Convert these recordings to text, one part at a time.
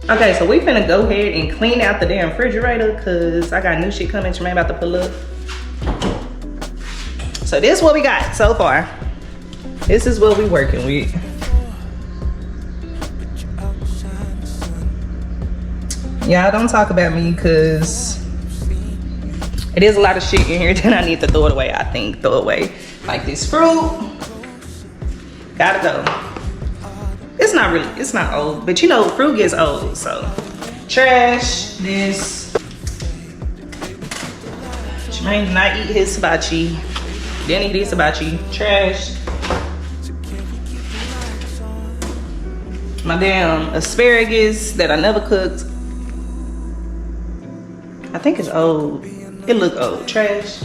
Okay, so we finna go ahead and clean out the damn refrigerator because I got new shit coming. Tremaine about to pull up. So this is what we got so far. This is what we working with. Y'all don't talk about me because it is a lot of shit in here that I need to throw it away, I think. Throw away. Like this fruit. Gotta go. It's not old, but you know, fruit gets old, so. Trash, this. Tremaine did not eat his hibachi. Didn't eat his hibachi. Trash. My damn asparagus that I never cooked. I think it's old. It look old. Trash.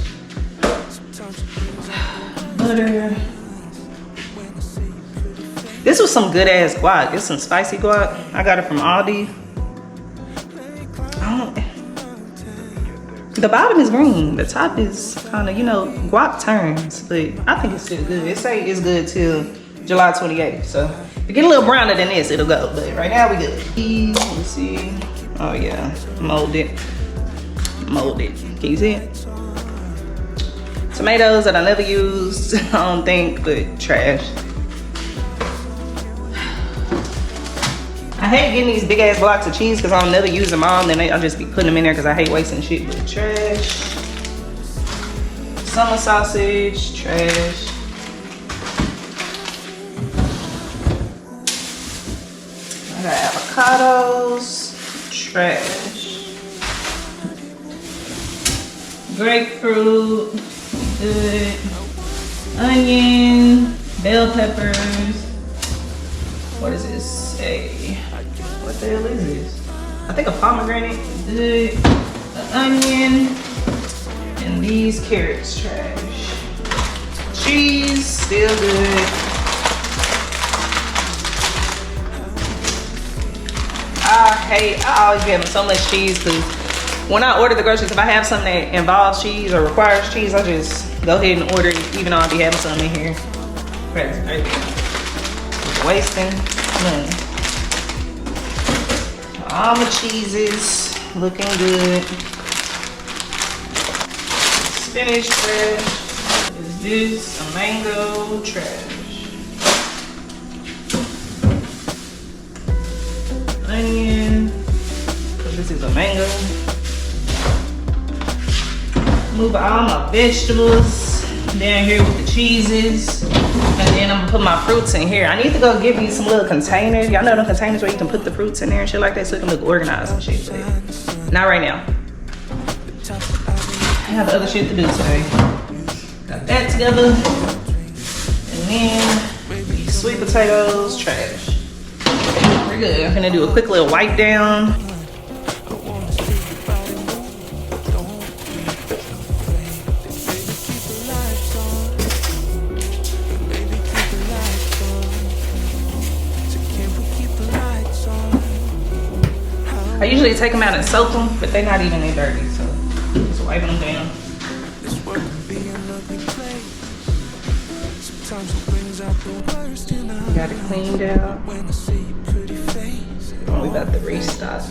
Butter. This was some good ass guac. It's some spicy guac. I got it from Aldi. The bottom is green. The top is kind of, you know, guac turns. But I think it's still good. It say it's good till July 28th. So if you get a little browner than this, it'll go. But right now we good. Let me see. Oh yeah, molded. Molded. Can you see it? Tomatoes that I never used. I don't think, but trash. I hate getting these big ass blocks of cheese because I'll never use them all, and then I'll just be putting them in there because I hate wasting shit. But trash. Summer sausage, trash. I got avocados, trash. Grapefruit, good. Onion, bell peppers. What is this? Hey, what the hell is this? I think a pomegranate, good. An onion, and these carrots, trash. Cheese, still good. I always be having so much cheese because when I order the groceries, if I have something that involves cheese or requires cheese, I just go ahead and order it, even though I'll be having something in here. Crazy. Wasting money. All my cheeses looking good. Spinach trash. Is this a mango? Trash. Onion. This is a mango. Move all my vegetables down here with the cheeses. And then I'm gonna put my fruits in here. I need to go get me some little containers. Y'all know the containers where you can put the fruits in there and shit like that so it can look organized and shit. But not right now. I have other shit to do today. Got that together. And then these sweet potatoes, trash. We're good. I'm gonna do a quick little wipe down. I usually take them out and soak them, but they're not even that dirty, so just wiping them down. Got it cleaned out. Oh, we about to restock.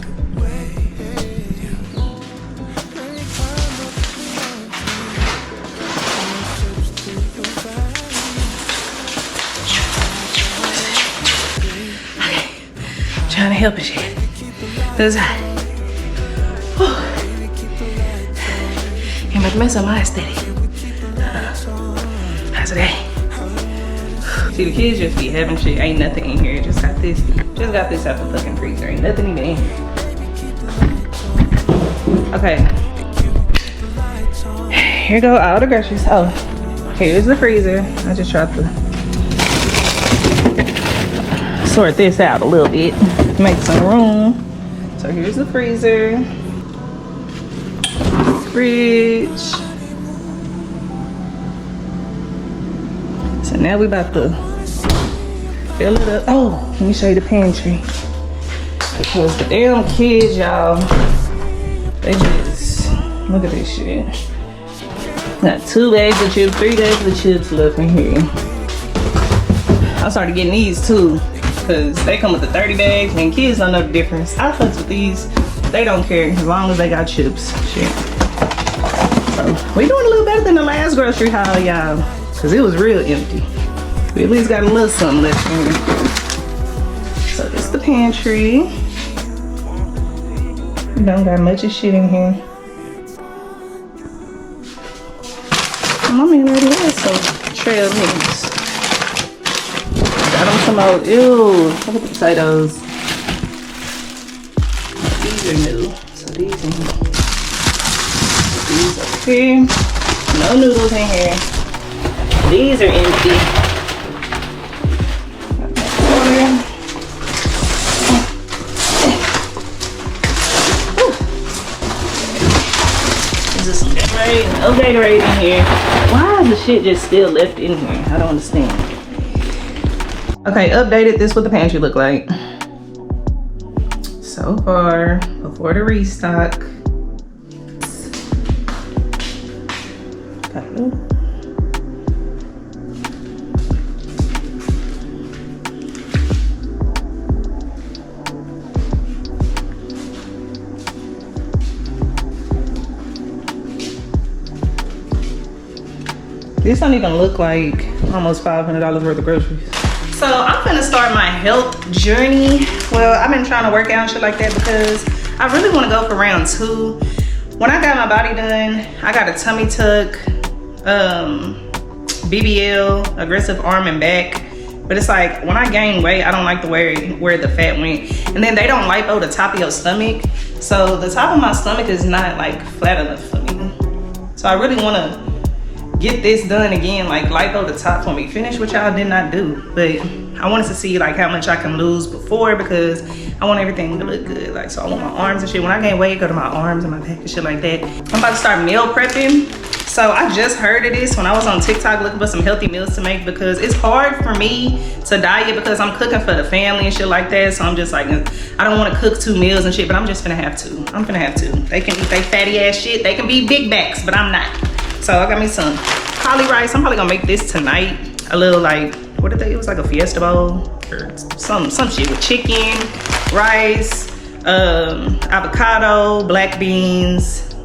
Okay, trying to help it shit. Cause I'm about to mess up my aesthetic. How's it at? See, the kids just be having shit. Ain't nothing in here. Just got this out the fucking freezer. Ain't nothing even in here. Okay. Here go all the groceries. Oh, here's the freezer. I just tried to sort this out a little bit. Make some room. So here's the freezer, fridge. So now we about to fill it up. Oh, let me show you the pantry. Because the damn kids, y'all, they just, look at this shit. Got 2 bags of chips, 3 bags of chips left in here. I started getting these too. because they come with the 30 bags and kids don't know the difference. I fucks with these. They don't care as long as they got chips. Shit. So we doing a little better than the last grocery haul, y'all, because it was real empty. We at least got a little something left in here. So this is the pantry. We don't got much of shit in here. My man already has some trail mix. Got them some old, ew, look at the potatoes. These are new, so these in here. These up here. No noodles in here. These are empty. This is some Gatorade. No Gatorade in here. Why is the shit just still left in here? I don't understand. Okay, updated. This is what the pantry look like so far before the restock. This don't even look like almost $500 worth of groceries. So I'm gonna start my health journey. Well, I've been trying to work out and shit like that because I really wanna go for round 2. When I got my body done, I got a tummy tuck, BBL, aggressive arm and back. But it's like, when I gain weight, I don't like the way where the fat went. And then they don't lipo the top of your stomach. So the top of my stomach is not like flat enough for me. So I really wanna get this done again, like lipo the top for me. Finish what y'all did not do, but I wanted to see like how much I can lose before because I want everything to look good. Like, so I want my arms and shit. When I gain weight, go to my arms and my back and shit like that. I'm about to start meal prepping. So I just heard of this when I was on TikTok looking for some healthy meals to make because it's hard for me to diet because I'm cooking for the family and shit like that. So I'm just like, I don't want to cook 2 meals and shit, but I'm just gonna have to. I'm gonna have to. They can eat they fatty ass shit. They can be big backs, but I'm not. So I got me some holly rice. I'm probably gonna make this tonight. A little like, what did they, it was like a fiesta bowl or some shit with chicken, rice, avocado, black beans,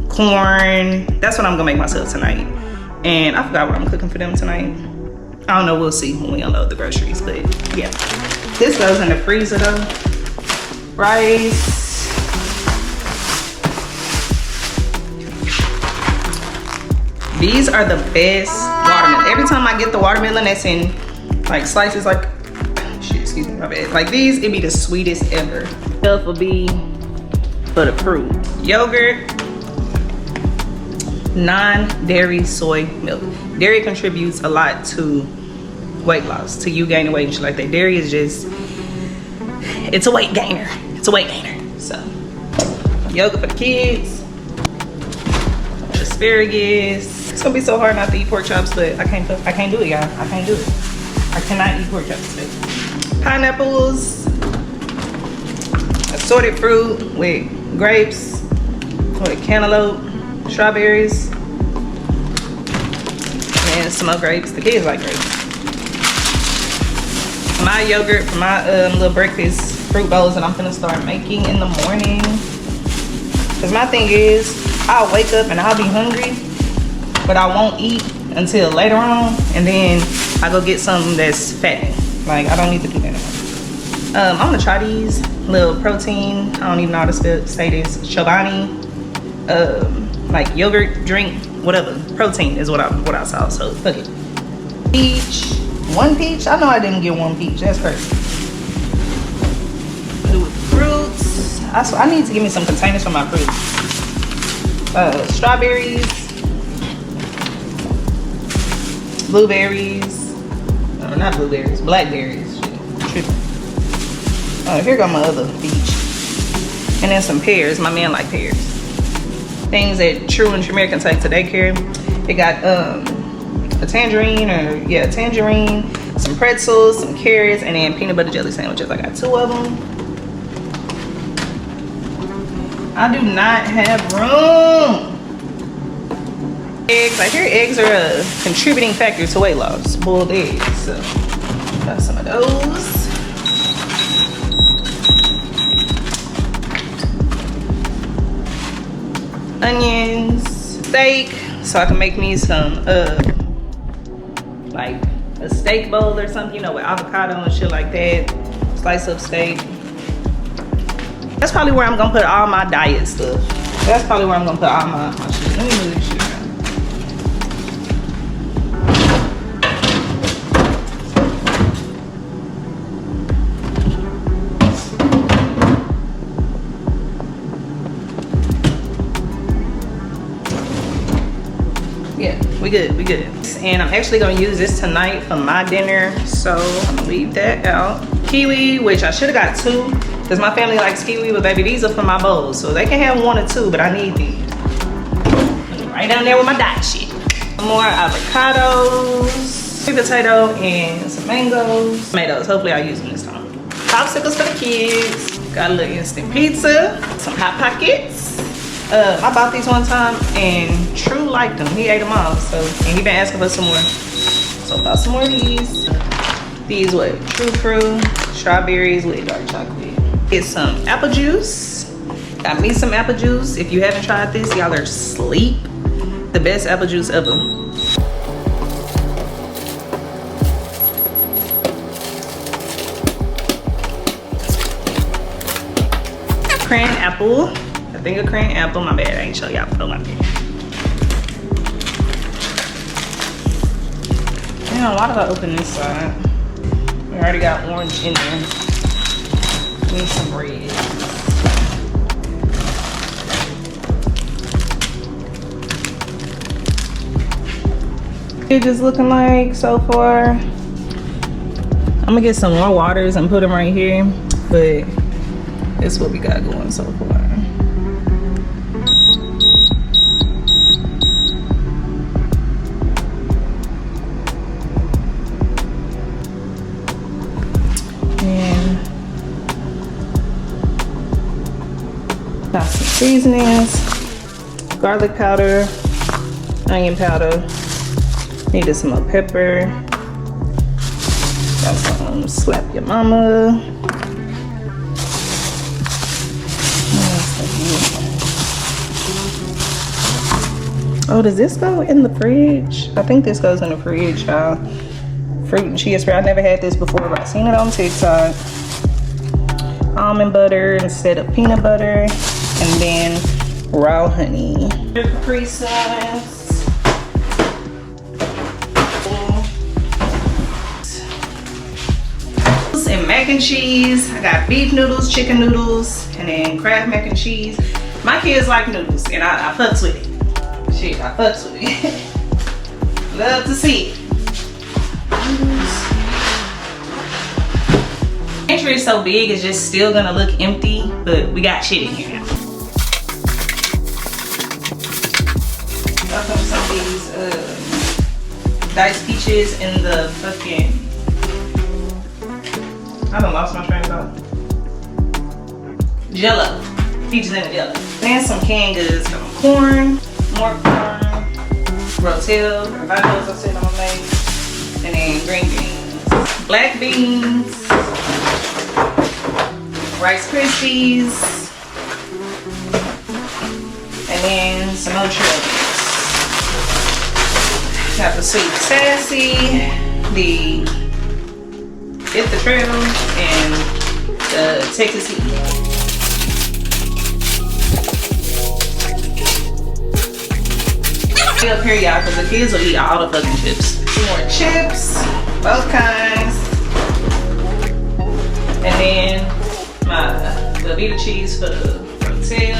corn. That's what I'm gonna make myself tonight. And I forgot what I'm cooking for them tonight. I don't know, we'll see when we unload the groceries, but yeah. This goes in the freezer though. Rice. These are the best watermelon. Every time I get the watermelon that's in like slices, like, shit, excuse me, my bad. Like these, it'd be the sweetest ever. Stuff will be for the fruit. Yogurt, non-dairy soy milk. Dairy contributes a lot to weight loss, to you gaining weight and shit like that. Dairy is just, it's a weight gainer. It's a weight gainer. So, yogurt for the kids. Asparagus. It's gonna be so hard not to eat pork chops, but I can't do it, y'all. I can't do it. I cannot eat pork chops today. Pineapples, assorted fruit with grapes, with cantaloupe, strawberries, and some more grapes. The kids like grapes. My yogurt for my little breakfast fruit bowls that I'm gonna start making in the morning. Cause my thing is, I'll wake up and I'll be hungry, but I won't eat until later on, and then I go get something that's fattening. Like, I don't need to do that anymore. I'm gonna try these little protein, I don't even know how to say this, Chobani, like yogurt drink, whatever. Protein is what I saw, so fuck it. Peach, 1 peach? I know I didn't get 1 peach, that's crazy. Do with fruits. I need to give me some containers for my fruits. Strawberries, blueberries, no, not blueberries, blackberries. Shit. Oh, here go my other peach. And then some pears. My man like pears. Things that True and Tremere can take to daycare. They got a tangerine, tangerine, some pretzels, some carrots, and then peanut butter jelly sandwiches. I got 2 of them. I do not have room. Eggs, I hear eggs are a contributing factor to weight loss. Boiled eggs, so got some of those. onions, steak, so I can make me some like a steak bowl or something, you know, with avocado and shit like that. Slice up steak. That's probably where I'm gonna put all my diet stuff. That's probably where I'm gonna put all my shit. Let me move this shit around. Yeah, we good, we good. And I'm actually gonna use this tonight for my dinner, so I'm gonna leave that out. Kiwi, which I should have got 2, because my family likes kiwi, but baby, these are for my bowls, so they can have 1 or 2, but I need these. Right down there with my diet shit. Some more avocados, sweet potato, and some mangoes. Tomatoes, hopefully I'll use them this time. Popsicles for the kids. Got a little instant pizza, some Hot Pockets. I bought these one time and True liked them. He ate them all, so, and he been asking for some more. So I bought some more of these. These what? True Fruit, strawberries with dark chocolate. Get some apple juice. Got me some apple juice. If you haven't tried this, y'all are asleep. The best apple juice ever. Cran apple. I think a cran apple. My bad, I ain't show y'all, put on my bed. Damn, why did I open this side? We already got orange in there. Need some bread. It just looking like so far. I'm gonna get some more waters and put them right here, but that's what we got going so far. Got some seasonings, garlic powder, onion powder, needed some more pepper, got some slap your mama. Oh, does this go in the fridge? I think this goes in the fridge, y'all. Fruit and chia spread. I never had this before, but I seen it on TikTok. Almond butter instead of peanut butter. And then raw honey. Capri sauce. And mac and cheese. I got beef noodles, chicken noodles, and then Kraft mac and cheese. My kids like noodles, and I fucks with it. Shit, I fucks with it. Love to see it. Pantry is so big, it's just still gonna look empty, but we got shit in here now. Got some of these diced peaches in the fucking, I done lost my train of thought. Jello. Peaches in the jello. Then some canned goods, some corn, more corn, rotel, avocados I said I'm gonna make, and then green beans, black beans, Rice Krispies, and then some more trail mix. Got the sweet sassy, the Hit the Trail, and the Texas Heat. Up here, y'all, because the kids will eat all the fucking chips. Some more chips, both kinds, and then my Velveeta cheese for the rotel.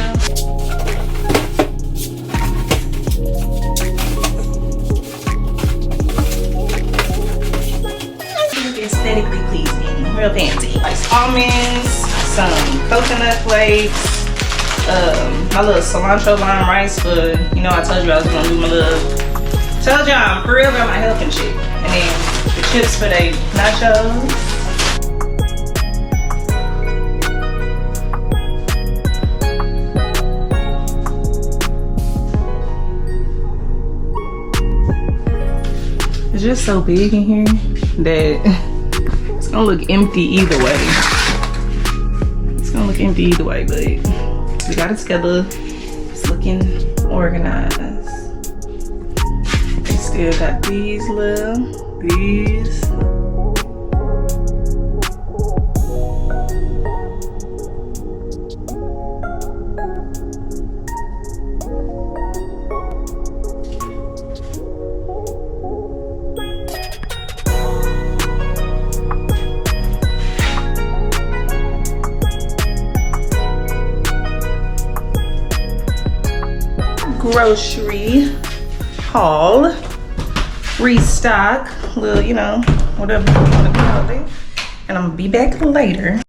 Aesthetically pleasing, real fancy. Like almonds, some coconut flakes, my little cilantro lime rice for, you know, I told you I was gonna do my little, told y'all I'm for real about my health and shit. And then the chips for the nachos. It's just so big in here that it's gonna look empty either way. It's gonna look empty either way, but we got it together. It's looking organized. They still got these. Grocery haul, restock, little, you know, whatever you want to call it. And I'm gonna be back later.